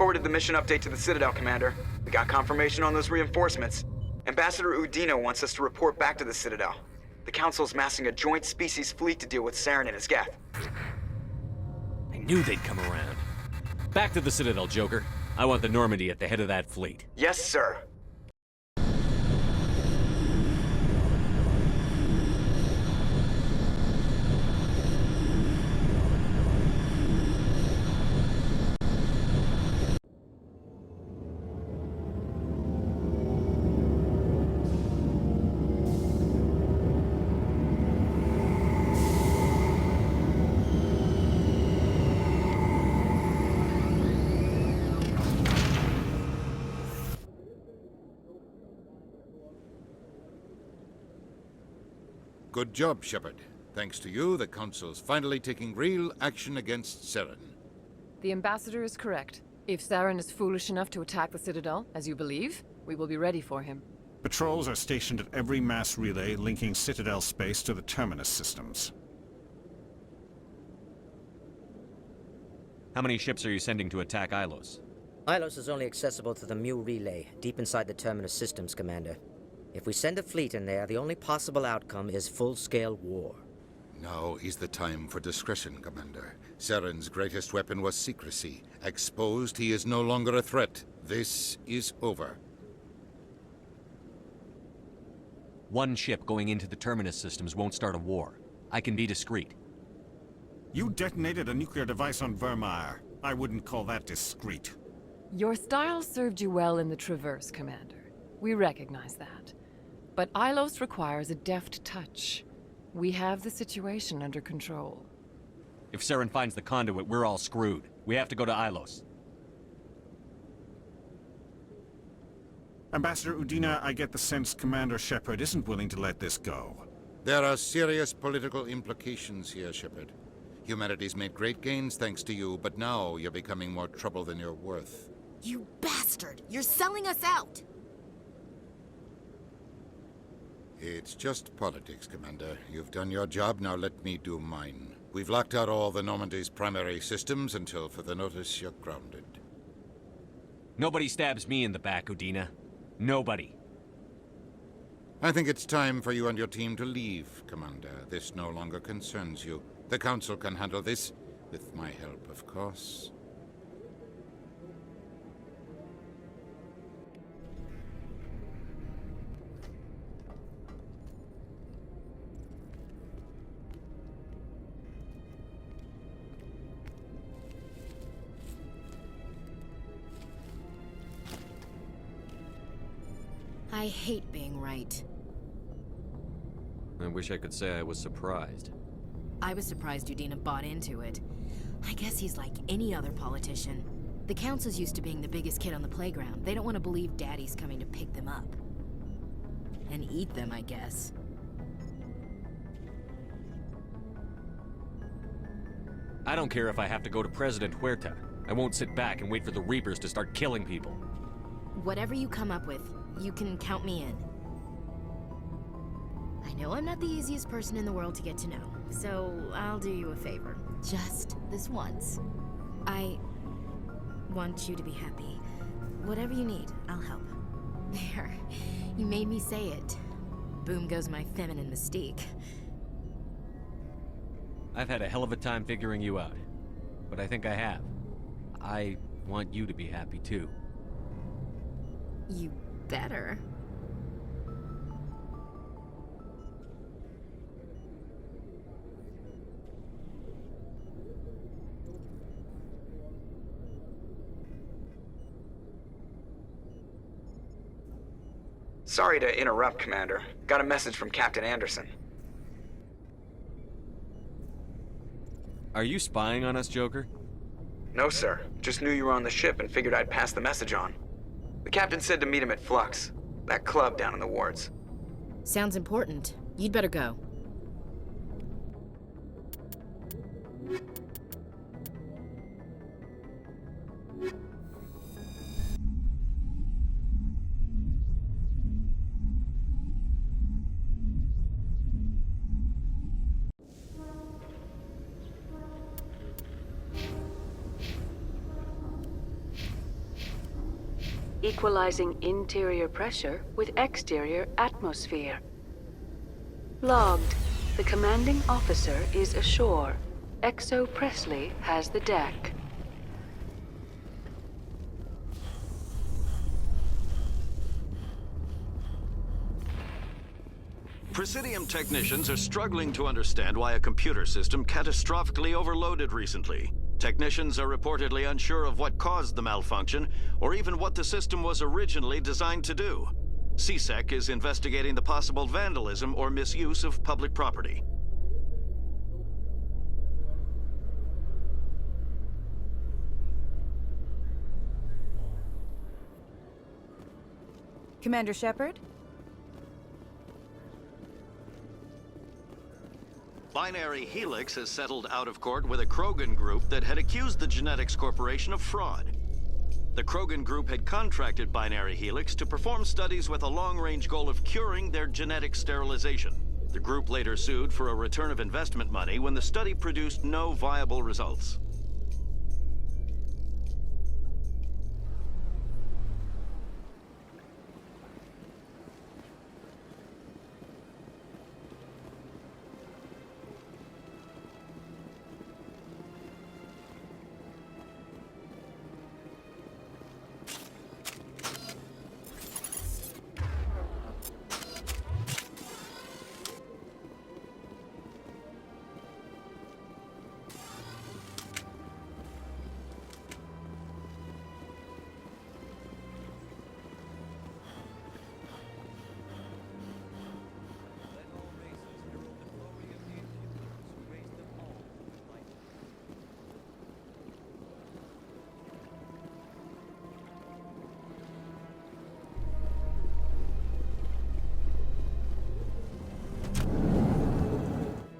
forwarded the mission update to the Citadel, Commander. We got confirmation on those reinforcements. Ambassador Udina wants us to report back to the Citadel. The Council's massing a joint species fleet to deal with Saren and his Geth. I knew they'd come around. Back to the Citadel, Joker. I want the Normandy at the head of that fleet. Yes, sir. Good job, Shepard. Thanks to you, the Council's finally taking real action against Saren. The Ambassador is correct. If Saren is foolish enough to attack the Citadel, as you believe, we will be ready for him. Patrols are stationed at every mass relay linking Citadel space to the Terminus systems. How many ships are you sending to attack IIos? IIos is only accessible to the Mu relay, deep inside the Terminus systems, Commander. If we send a fleet in there, the only possible outcome is full-scale war. Now is the time for discretion, Commander. Saren's greatest weapon was secrecy. Exposed, he is no longer a threat. This is over. One ship going into the Terminus systems won't start a war. I can be discreet. You detonated a nuclear device on Vermeer. I wouldn't call that discreet. Your style served you well in the Traverse, Commander. We recognize that. But IIos requires a deft touch. We have the situation under control. If Saren finds the conduit, we're all screwed. We have to go to IIos. Ambassador Udina, I get the sense Commander Shepard isn't willing to let this go. There are serious political implications here, Shepard. Humanity's made great gains thanks to you, but now you're becoming more trouble than you're worth. You bastard! You're selling us out! It's just politics, Commander. You've done your job, now let me do mine. We've locked out all the Normandy's primary systems until further notice you're grounded. Nobody stabs me in the back, Udina. Nobody. I think it's time for you and your team to leave, Commander. This no longer concerns you. The Council can handle this, with my help, of course. I hate being right. I wish I could say I was surprised. I was surprised Udina bought into it. I guess he's like any other politician. The Council's used to being the biggest kid on the playground. They don't want to believe Daddy's coming to pick them up. And eat them, I guess. I don't care if I have to go to President Huerta. I won't sit back and wait for the Reapers to start killing people. Whatever you come up with, you can count me in. I know I'm not the easiest person in the world to get to know, so I'll do you a favor. Just this once. I want you to be happy. Whatever you need, I'll help. There, you made me say it. Boom goes my feminine mystique. I've had a hell of a time figuring you out, but I think I have. I want you to be happy too. You better. Sorry to interrupt, Commander. Got a message from Captain Anderson. Are you spying on us, Joker? No, sir. Just knew you were on the ship and figured I'd pass the message on. The captain said to meet him at Flux, that club down in the wards. Sounds important. You'd better go. equalizing interior pressure with exterior atmosphere. Logged. The commanding officer is ashore. Exo Presley has the deck. Presidium technicians are struggling to understand why a computer system catastrophically overloaded recently. Technicians are reportedly unsure of what caused the malfunction, or even what the system was originally designed to do. CSEC is investigating the possible vandalism or misuse of public property. Commander Shepard? Binary Helix has settled out of court with a Krogan group that had accused the Genetics Corporation of fraud. The Krogan group had contracted Binary Helix to perform studies with a long-range goal of curing their genetic sterilization. The group later sued for a return of investment money when the study produced no viable results.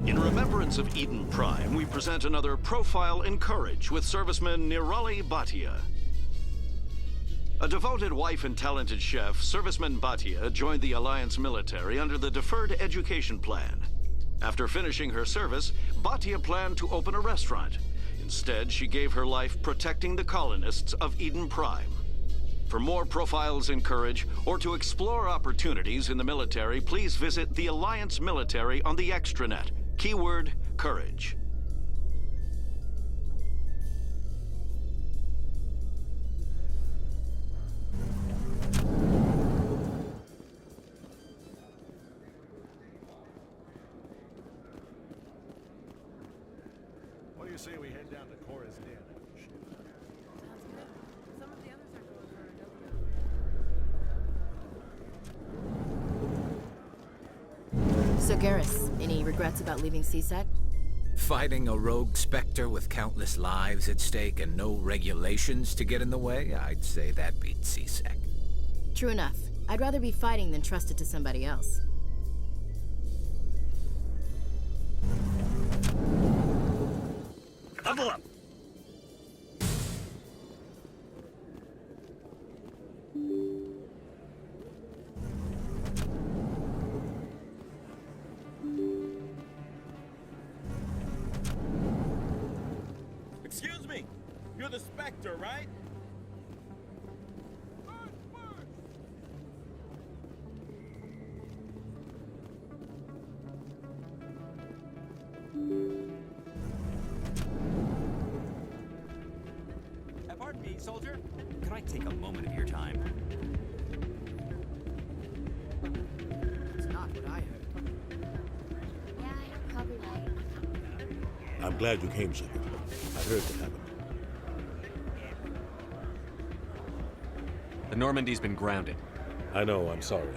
In remembrance of Eden Prime, we present another profile in courage with serviceman Nirali Bhatia. A devoted wife and talented chef, serviceman Bhatia joined the Alliance military under the Deferred Education Plan. After finishing her service, Bhatia planned to open a restaurant. Instead, she gave her life protecting the colonists of Eden Prime. For more profiles in courage, or to explore opportunities in the military, please visit the Alliance military on the extranet. Keyword, courage. What do you say we head down to Cora's Den? So Garrus, any regrets about leaving CSEC? Fighting a rogue Spectre with countless lives at stake and no regulations to get in the way? I'd say that beats CSEC. True enough. I'd rather be fighting than trusted to somebody else. Level up! Excuse me, you're the Spectre, right? Pardon me, soldier. Can I take a moment of your time? It's not what I heard. Yeah, you're probably right. I'm glad you came, Shepard. I heard what happened. The Normandy's been grounded. I know, I'm sorry.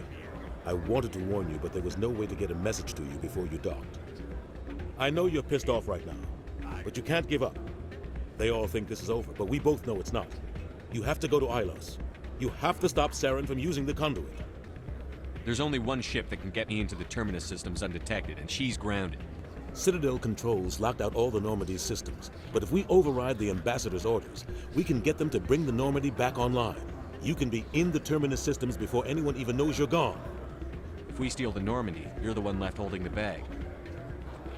I wanted to warn you, but there was no way to get a message to you before you docked. I know you're pissed off right now, but you can't give up. They all think this is over, but we both know it's not. You have to go to IIos. You have to stop Saren from using the conduit. There's only one ship that can get me into the Terminus systems undetected, and she's grounded. Citadel controls locked out all the Normandy's systems, but if we override the Ambassador's orders, we can get them to bring the Normandy back online. You can be in the Terminus systems before anyone even knows you're gone. If we steal the Normandy, you're the one left holding the bag.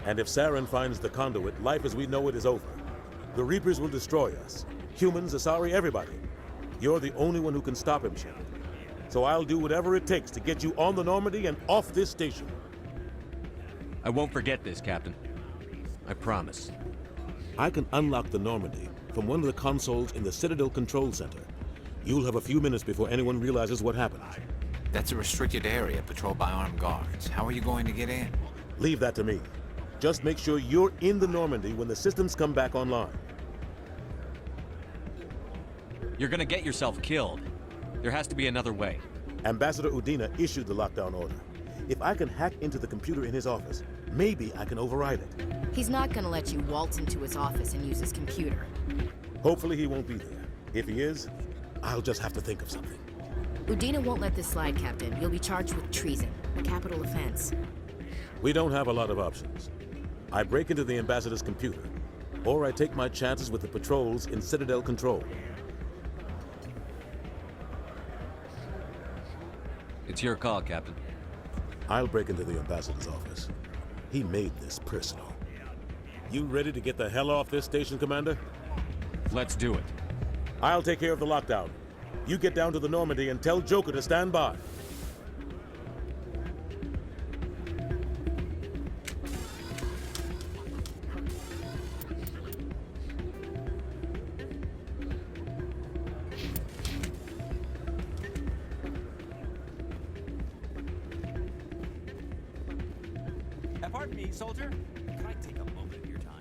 And if Saren finds the conduit, life as we know it is over. The Reapers will destroy us. Humans, Asari, everybody. You're the only one who can stop him, Shepard. So I'll do whatever it takes to get you on the Normandy and off this station. I won't forget this, Captain. I promise. I can unlock the Normandy from one of the consoles in the Citadel Control Center. You'll have a few minutes before anyone realizes what happened. That's a restricted area patrolled by armed guards. How are you going to get in? Leave that to me. Just make sure you're in the Normandy when the systems come back online. You're gonna get yourself killed. There has to be another way. Ambassador Udina issued the lockdown order. If I can hack into the computer in his office, maybe I can override it. He's not gonna let you waltz into his office and use his computer. Hopefully he won't be there. If he is, I'll just have to think of something. Udina won't let this slide, Captain. You'll be charged with treason, a capital offense. We don't have a lot of options. I break into the ambassador's computer, or I take my chances with the patrols in Citadel Control. It's your call, Captain. I'll break into the ambassador's office. He made this personal. You ready to get the hell off this station, Commander? Let's do it. I'll take care of the lockdown. You get down to the Normandy and tell Joker to stand by. Pardon me, soldier. Can I take a moment of your time?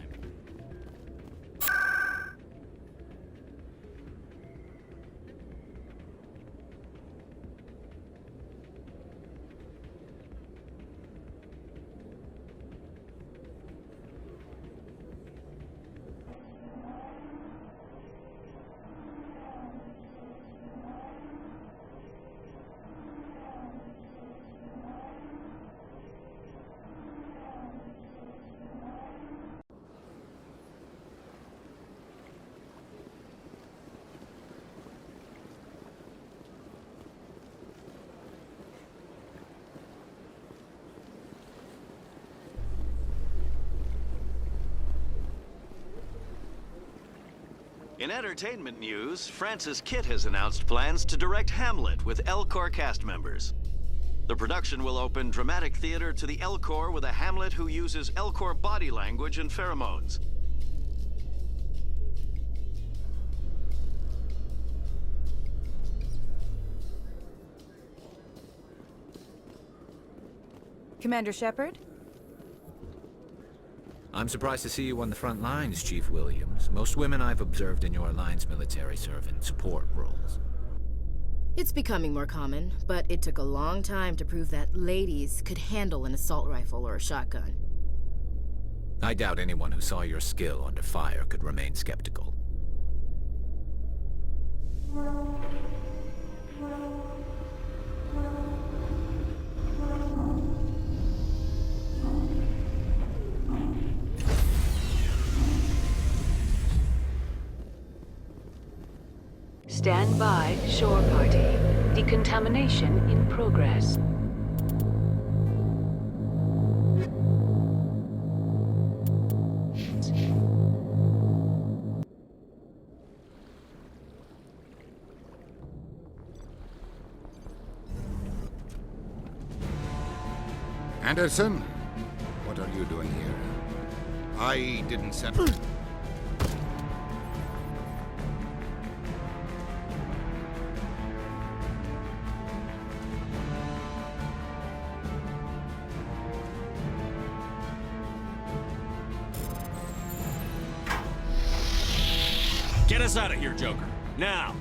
In entertainment news, Francis Kitt has announced plans to direct Hamlet with L-Corps cast members. The production will open dramatic theater to the L-Corps with a Hamlet who uses L-Corps body language and pheromones. Commander Shepard? I'm surprised to see you on the front lines, Chief Williams. Most women I've observed in your alliance military serve in support roles. It's becoming more common, but it took a long time to prove that ladies could handle an assault rifle or a shotgun. I doubt anyone who saw your skill under fire could remain skeptical. Stand by, shore party. Decontamination in progress. Anderson, what are you doing here? I didn't send... Get us out of here, Joker. Now!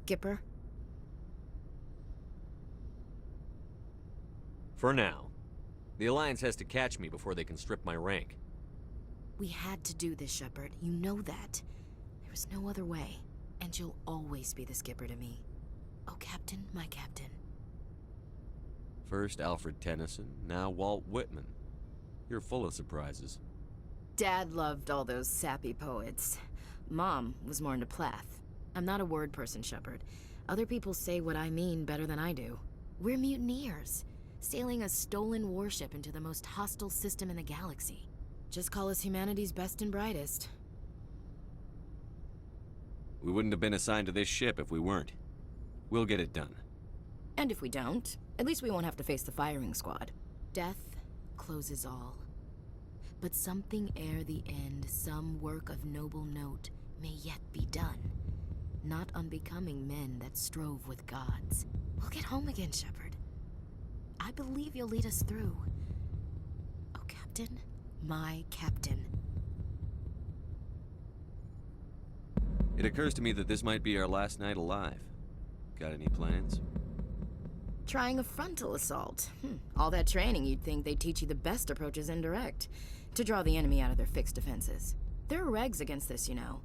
Skipper? For now. The Alliance has to catch me before they can strip my rank. We had to do this, Shepard. You know that. There was no other way. And you'll always be the Skipper to me. Oh, Captain, my Captain. First Alfred Tennyson, now Walt Whitman. You're full of surprises. Dad loved all those sappy poets. Mom was more into Plath. I'm not a word person, Shepard. Other people say what I mean better than I do. We're mutineers, sailing a stolen warship into the most hostile system in the galaxy. Just call us humanity's best and brightest. We wouldn't have been assigned to this ship if we weren't. We'll get it done. And if we don't, at least we won't have to face the firing squad. Death closes all. But something ere the end, some work of noble note, may yet be done. Not unbecoming men that strove with gods. We'll get home again, Shepard. I believe you'll lead us through. Oh, Captain, my Captain. It occurs to me that this might be our last night alive. Got any plans? Trying a frontal assault. All that training, you'd think they'd teach you the best approaches indirect, to draw the enemy out of their fixed defenses. There are regs against this, you know.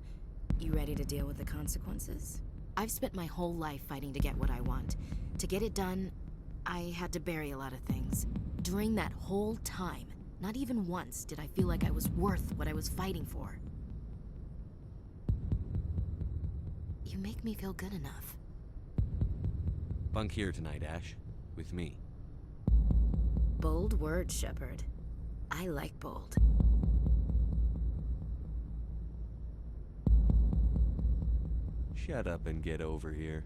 You ready to deal with the consequences? I've spent my whole life fighting to get what I want. To get it done, I had to bury a lot of things. During that whole time, not even once did I feel like I was worth what I was fighting for. You make me feel good enough. Bunk here tonight, Ash. With me. Bold words, Shepard. I like bold. Shut up and get over here.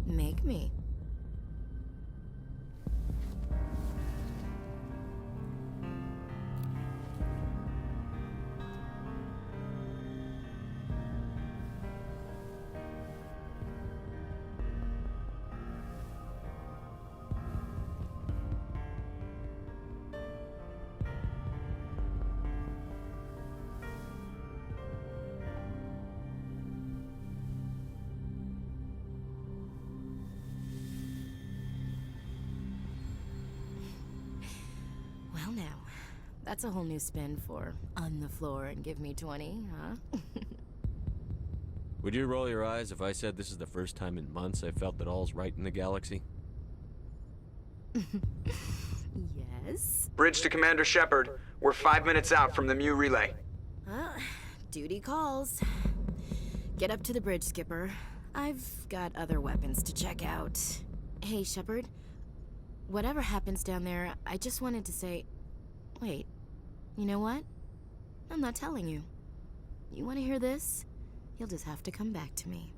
Make me. Well now, that's a whole new spin for on the floor and give me 20, huh? Would you roll your eyes if I said this is the first time in months I felt that all's right in the galaxy? Yes? Bridge to Commander Shepard. We're 5 minutes out from the Mu relay. Duty calls. Get up to the bridge, Skipper. I've got other weapons to check out. Hey, Shepard. Whatever happens down there, I just wanted to say... Wait, you know what? I'm not telling you. You want to hear this? You'll just have to come back to me.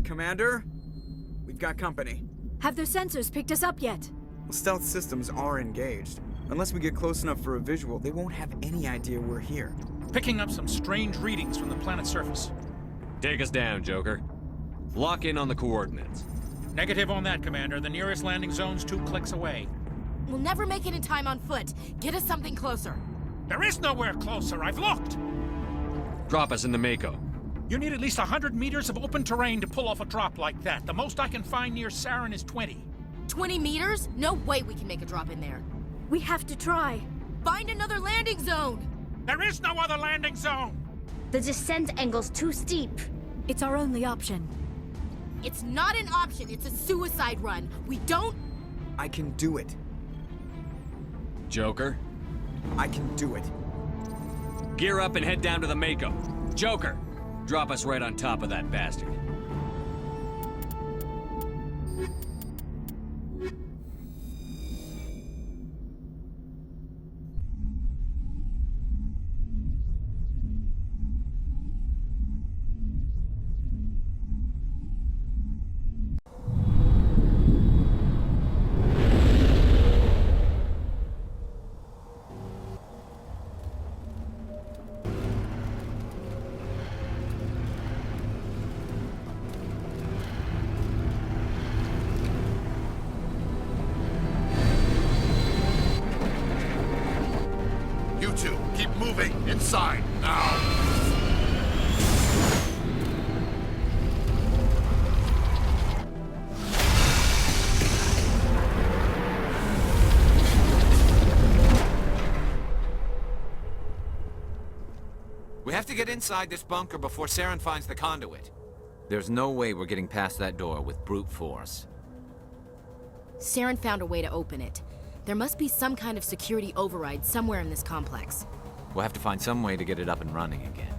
Commander? We've got company. Have their sensors picked us up yet? Well, stealth systems are engaged. Unless we get close enough for a visual, they won't have any idea we're here. Picking up some strange readings from the planet's surface. Take us down, Joker. Lock in on the coordinates. Negative on that, Commander. The nearest landing zone's 2 clicks away. We'll never make it in time on foot. Get us something closer. There is nowhere closer. I've looked. Drop us in the Mako. You need at least 100 meters of open terrain to pull off a drop like that. The most I can find near Saren is 20. 20 meters? No way we can make a drop in there. We have to try. Find another landing zone! There is no other landing zone! The descent angle's too steep. It's our only option. It's not an option, it's a suicide run. We don't... I can do it. Joker? I can do it. Gear up and head down to the Mako. Joker, drop us right on top of that bastard. You two, keep moving. Inside, now. We have to get inside this bunker before Saren finds the conduit. There's no way we're getting past that door with brute force. Saren found a way to open it. There must be some kind of security override somewhere in this complex. We'll have to find some way to get it up and running again.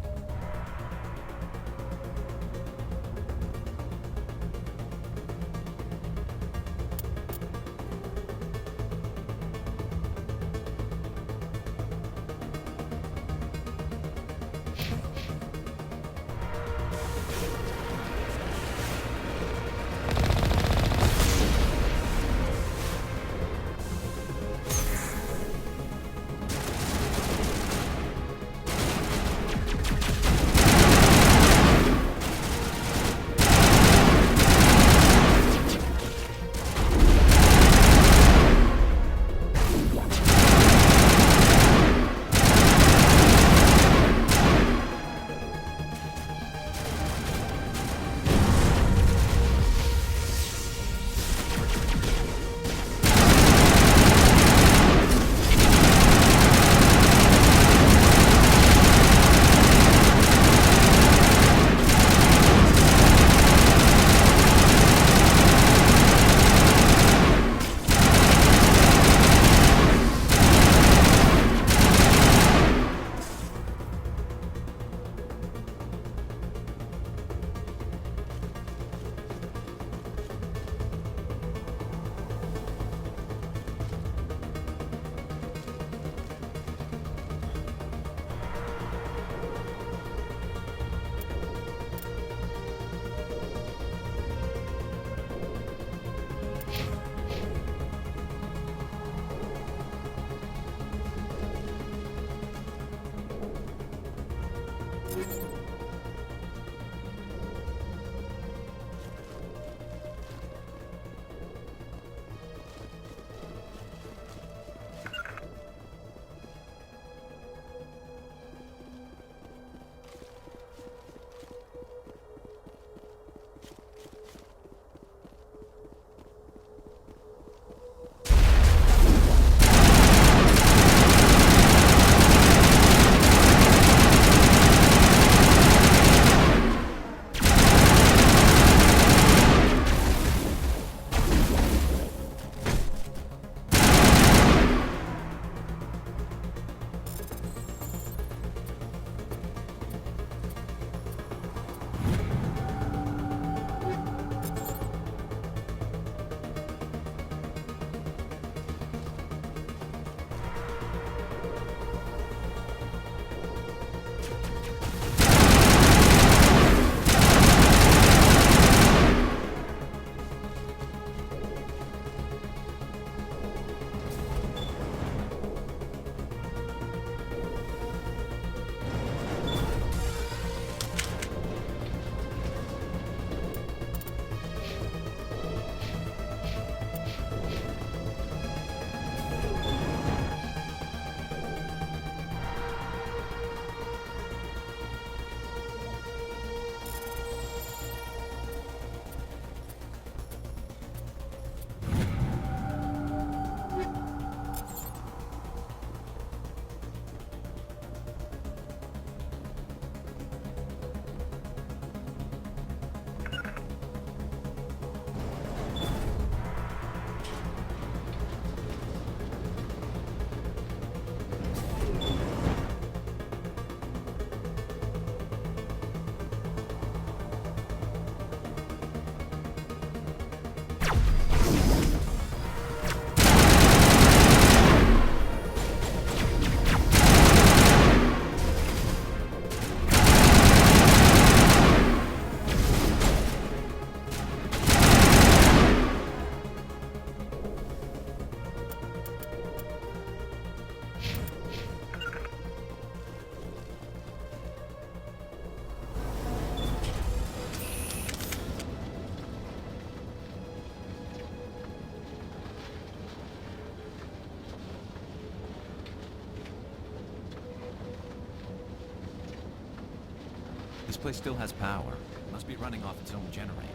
This place still has power. It must be running off its own generator.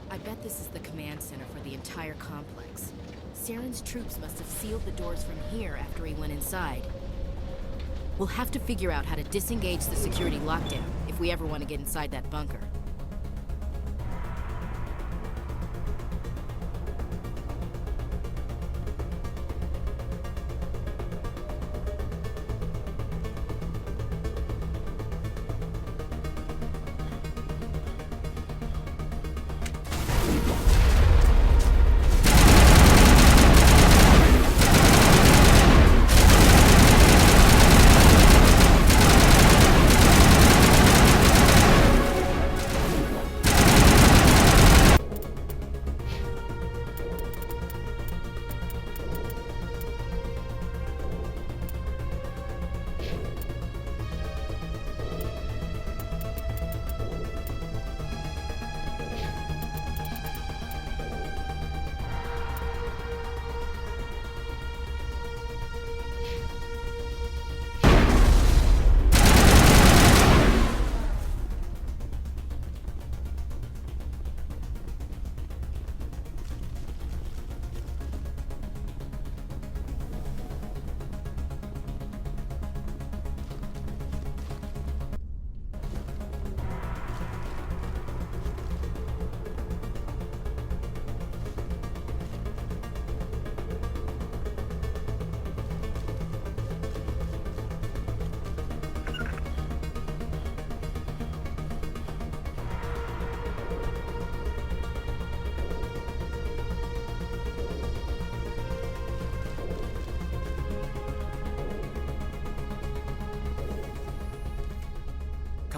I bet this is the command center for the entire complex. Saren's troops must have sealed the doors from here after he went inside. We'll have to figure out how to disengage the security lockdown if we ever want to get inside that bunker.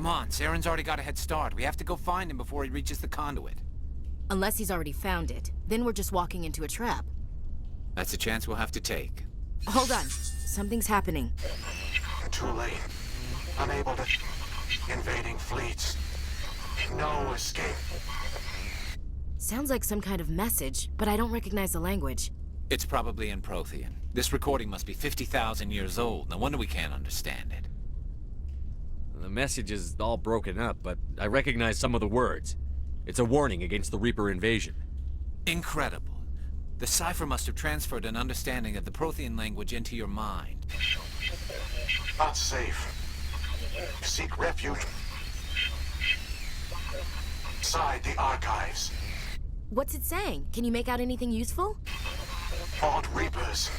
Come on, Saren's already got a head start. We have to go find him before he reaches the conduit. Unless he's already found it. Then we're just walking into a trap. That's a chance we'll have to take. Hold on. Something's happening. Too late. Unable to... Invading fleets. No escape. Sounds like some kind of message, but I don't recognize the language. It's probably in Prothean. This recording must be 50,000 years old. No wonder we can't understand it. The message is all broken up, but I recognize some of the words. It's a warning against the Reaper invasion. Incredible. The cipher must have transferred an understanding of the Prothean language into your mind. Not safe. Seek refuge. Inside the archives. What's it saying? Can you make out anything useful? Fought Reapers.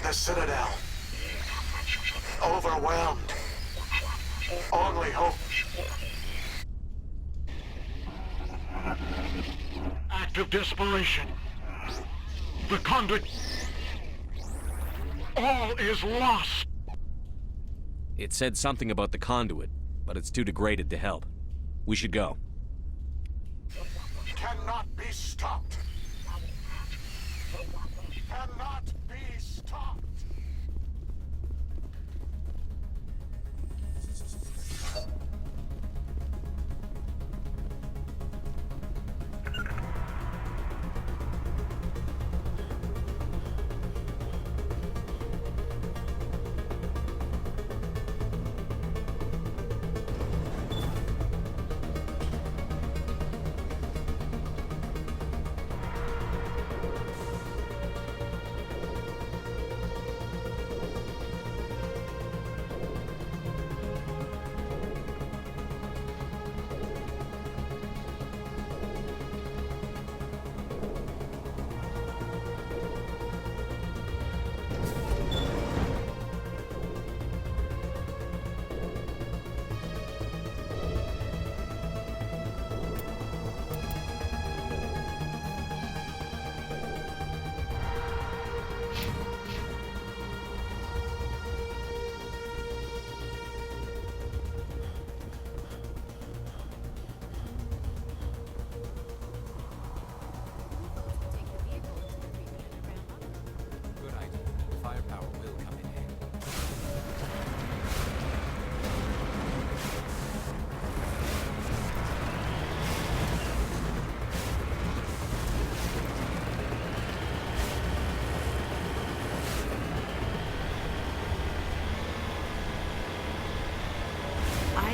The Citadel. Overwhelmed. Only hope. Act of desperation. The conduit. All is lost. It said something about the conduit, but it's too degraded to help. We should go. Cannot be stopped. Cannot be stopped.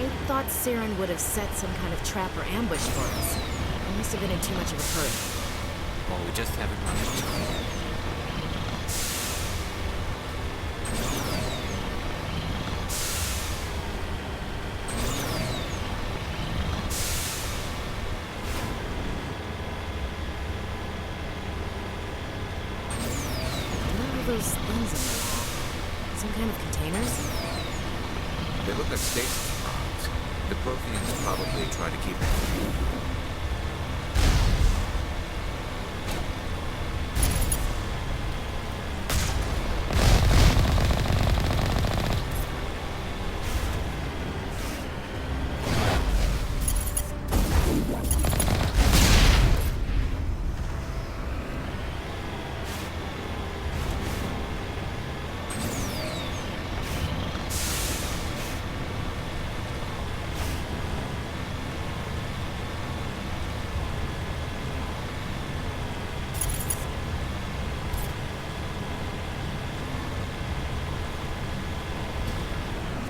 I thought Saren would have set some kind of trap or ambush for us. I must have been in too much of a hurry. Well, we just haven't run into it. Those things in the wall. Some kind of containers? They look like stasis pods. The Protheans probably try to keep it.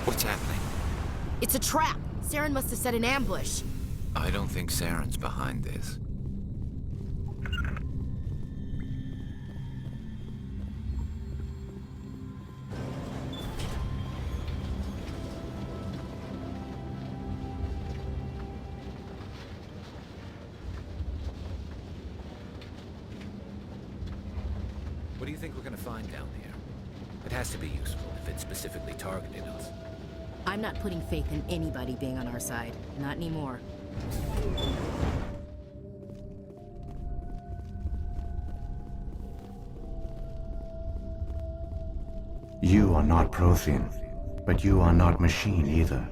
What's happening? It's a trap! Saren must have set an ambush. I don't think Saren's behind this. What do you think we're gonna find down there? It has to be useful if it specifically targeted us. I'm not putting faith in anybody being on our side. Not anymore. You are not Prothean, but you are not machine either.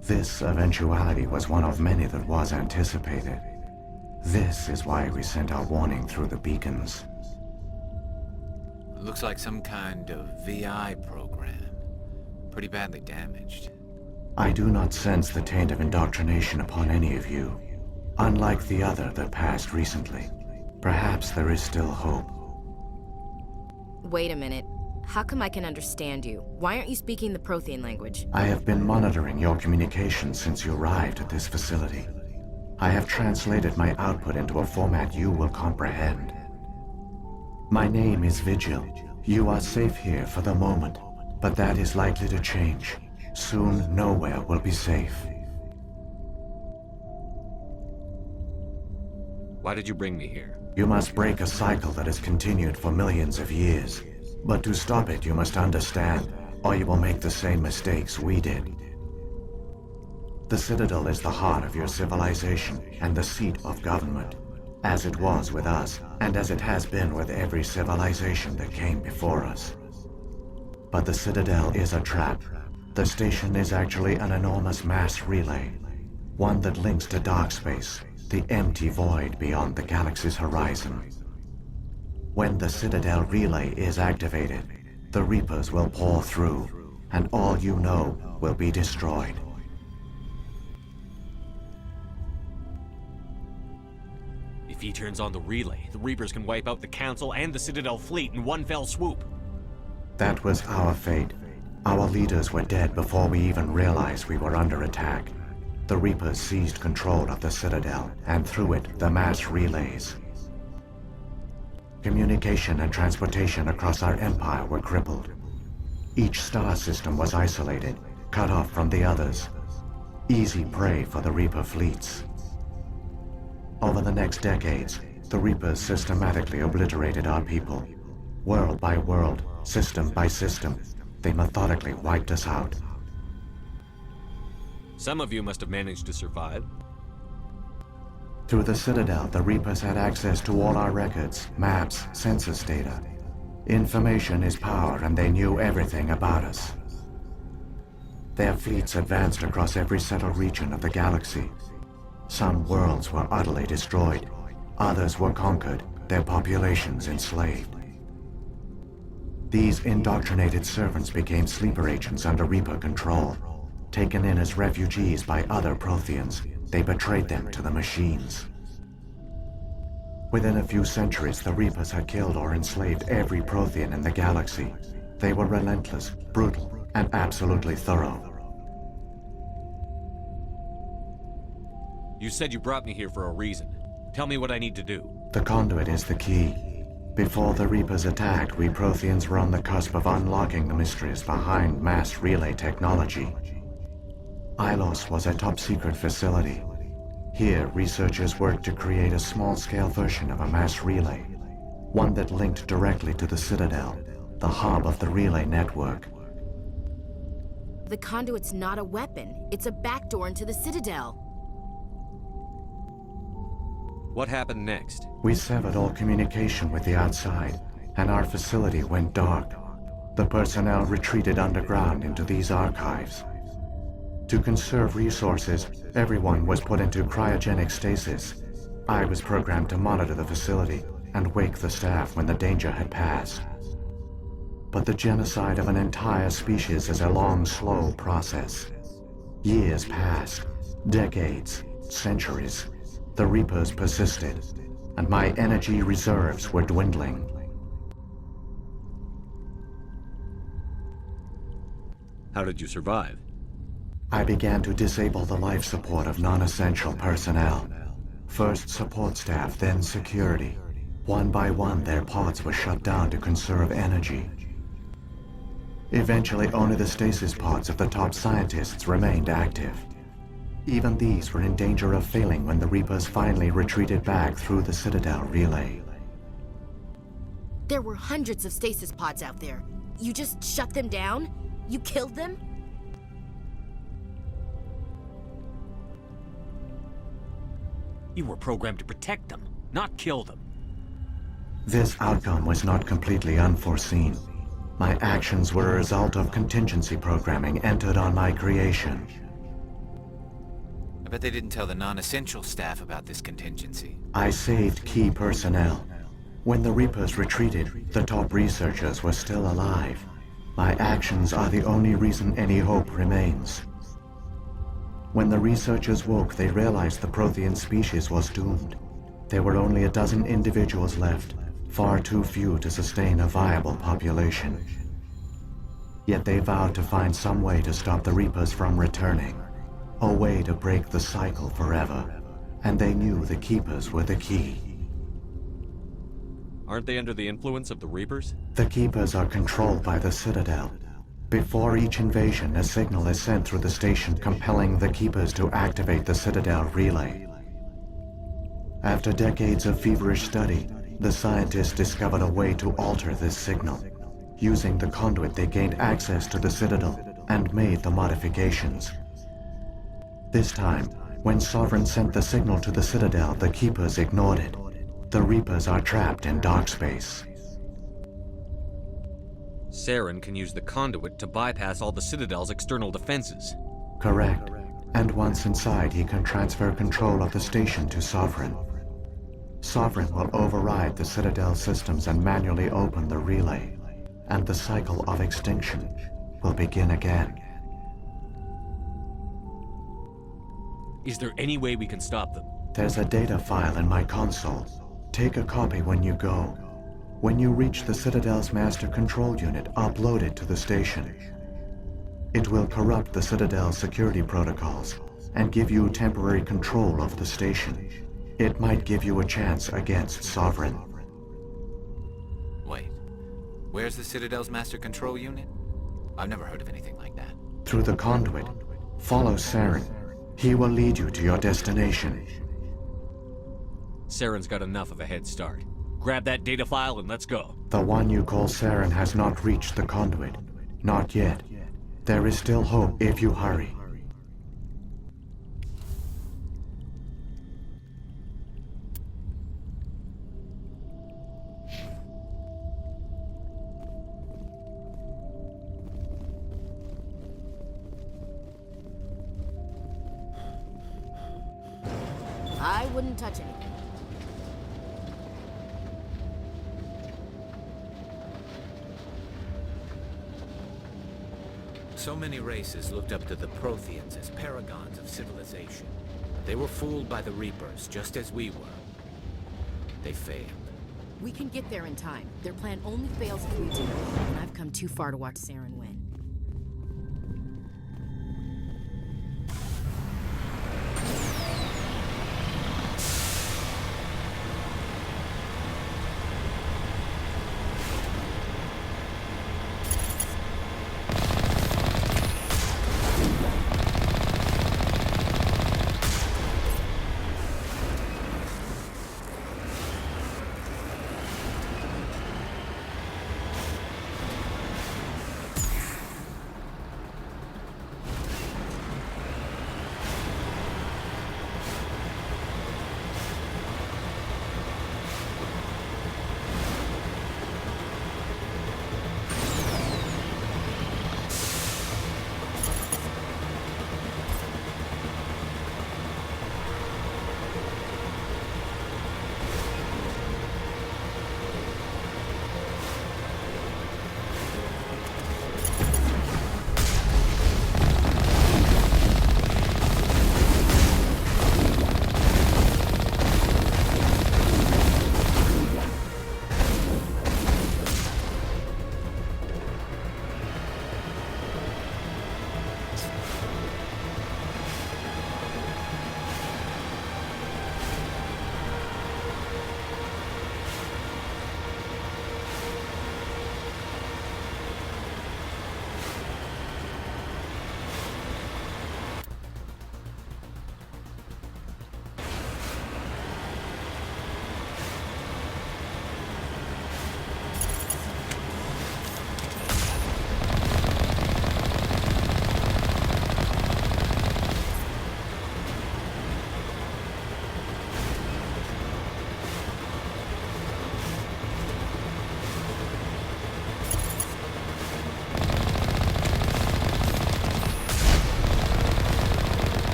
This eventuality was one of many that was anticipated. This is why we sent our warning through the beacons. Looks like some kind of VI program. Pretty badly damaged. I do not sense the taint of indoctrination upon any of you. Unlike the other that passed recently. Perhaps there is still hope. Wait a minute. How come I can understand you? Why aren't you speaking the Prothean language? I have been monitoring your communications since you arrived at this facility. I have translated my output into a format you will comprehend. My name is Vigil. You are safe here for the moment, but that is likely to change. Soon, nowhere will be safe. Why did you bring me here? You must break a cycle that has continued for millions of years. But to stop it, you must understand, or you will make the same mistakes we did. The Citadel is the heart of your civilization and the seat of government, as it was with us, and as it has been with every civilization that came before us. But the Citadel is a trap. The station is actually an enormous mass relay, one that links to dark space, the empty void beyond the galaxy's horizon. When the Citadel relay is activated, the Reapers will pour through, and all you know will be destroyed. If he turns on the relay, the Reapers can wipe out the Council and the Citadel fleet in one fell swoop. That was our fate. Our leaders were dead before we even realized we were under attack. The Reapers seized control of the Citadel, and through it, the mass relays. Communication and transportation across our empire were crippled. Each star system was isolated, cut off from the others. Easy prey for the Reaper fleets. Over the next decades, the Reapers systematically obliterated our people. World by world, system by system, they methodically wiped us out. Some of you must have managed to survive. Through the Citadel, the Reapers had access to all our records, maps, census data. Information is power, and they knew everything about us. Their fleets advanced across every settled region of the galaxy. Some worlds were utterly destroyed. Others were conquered, their populations enslaved. These indoctrinated servants became sleeper agents under Reaper control. Taken in as refugees by other Protheans, they betrayed them to the machines. Within a few centuries, the Reapers had killed or enslaved every Prothean in the galaxy. They were relentless, brutal, and absolutely thorough. You said you brought me here for a reason. Tell me what I need to do. The conduit is the key. Before the Reapers attacked, we Protheans were on the cusp of unlocking the mysteries behind mass relay technology. IIos was a top-secret facility. Here, researchers worked to create a small-scale version of a mass relay, one that linked directly to the Citadel, the hub of the relay network. The conduit's not a weapon. It's a backdoor into the Citadel. What happened next? We severed all communication with the outside, and our facility went dark. The personnel retreated underground into these archives. To conserve resources, everyone was put into cryogenic stasis. I was programmed to monitor the facility and wake the staff when the danger had passed. But the genocide of an entire species is a long, slow process. Years passed, decades, centuries. The Reapers persisted, and my energy reserves were dwindling. How did you survive? I began to disable the life support of non-essential personnel. First support staff, then security. One by one, their pods were shut down to conserve energy. Eventually, only the stasis pods of the top scientists remained active. Even these were in danger of failing when the Reapers finally retreated back through the Citadel relay. There were hundreds of stasis pods out there. You just shut them down? You killed them? You were programmed to protect them, not kill them. This outcome was not completely unforeseen. My actions were a result of contingency programming entered on my creation. I bet they didn't tell the non-essential staff about this contingency. I saved key personnel. When the Reapers retreated, the top researchers were still alive. My actions are the only reason any hope remains. When the researchers woke, they realized the Prothean species was doomed. There were only a dozen individuals left, far too few to sustain a viable population. Yet they vowed to find some way to stop the Reapers from returning. A way to break the cycle forever. And they knew the Keepers were the key. Aren't they under the influence of the Reapers? The Keepers are controlled by the Citadel. Before each invasion, a signal is sent through the station compelling the Keepers to activate the Citadel relay. After decades of feverish study, the scientists discovered a way to alter this signal. Using the conduit, they gained access to the Citadel and made the modifications. This time, when Sovereign sent the signal to the Citadel, the Keepers ignored it. The Reapers are trapped in dark space. Saren can use the conduit to bypass all the Citadel's external defenses. Correct. And once inside, he can transfer control of the station to Sovereign. Sovereign will override the Citadel systems and manually open the relay. And the cycle of extinction will begin again. Is there any way we can stop them? There's a data file in my console. Take a copy when you go. When you reach the Citadel's master control unit, upload it to the station. It will corrupt the Citadel's security protocols and give you temporary control of the station. It might give you a chance against Sovereign. Wait, where's the Citadel's master control unit? I've never heard of anything like that. Through the conduit, follow Saren. He will lead you to your destination. Saren's got enough of a head start. Grab that data file and let's go. The one you call Saren has not reached the conduit. Not yet. There is still hope if you hurry. I wouldn't touch anything. So many races looked up to the Protheans as paragons of civilization. They were fooled by the Reapers, just as we were. They failed. We can get there in time. Their plan only fails if we do, and I've come too far to watch Saren win.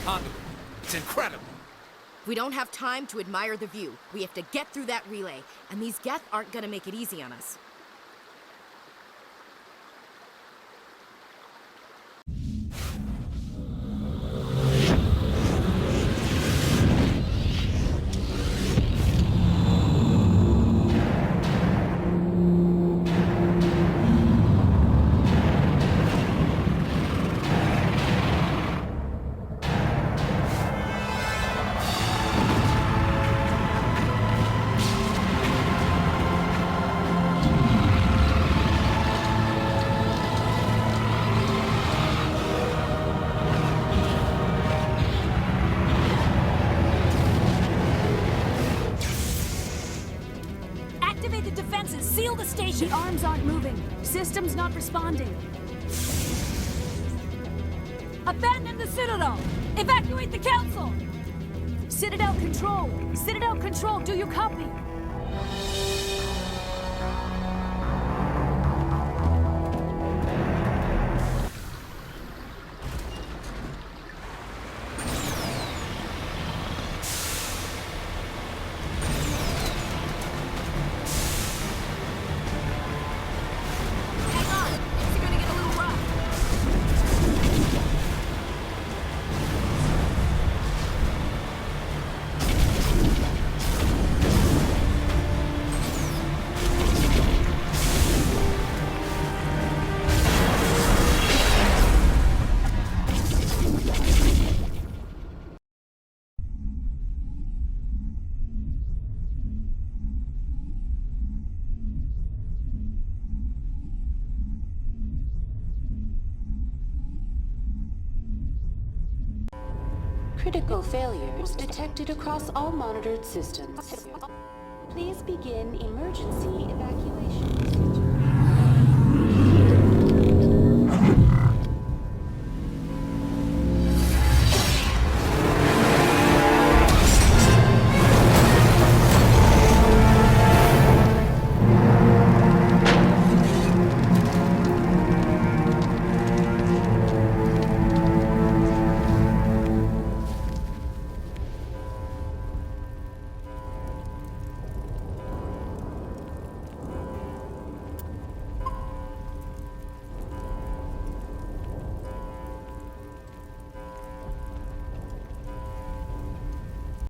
conduit. It's incredible. We don't have time to admire the view. We have to get through that relay, and these Geth aren't gonna make it easy on us. Activate the defenses! Seal the station! The arms aren't moving. System's not responding. Abandon the Citadel! Evacuate the Council! Citadel Control! Citadel Control, do you copy? Critical failures detected across all monitored systems. Please begin emergency evacuation procedure.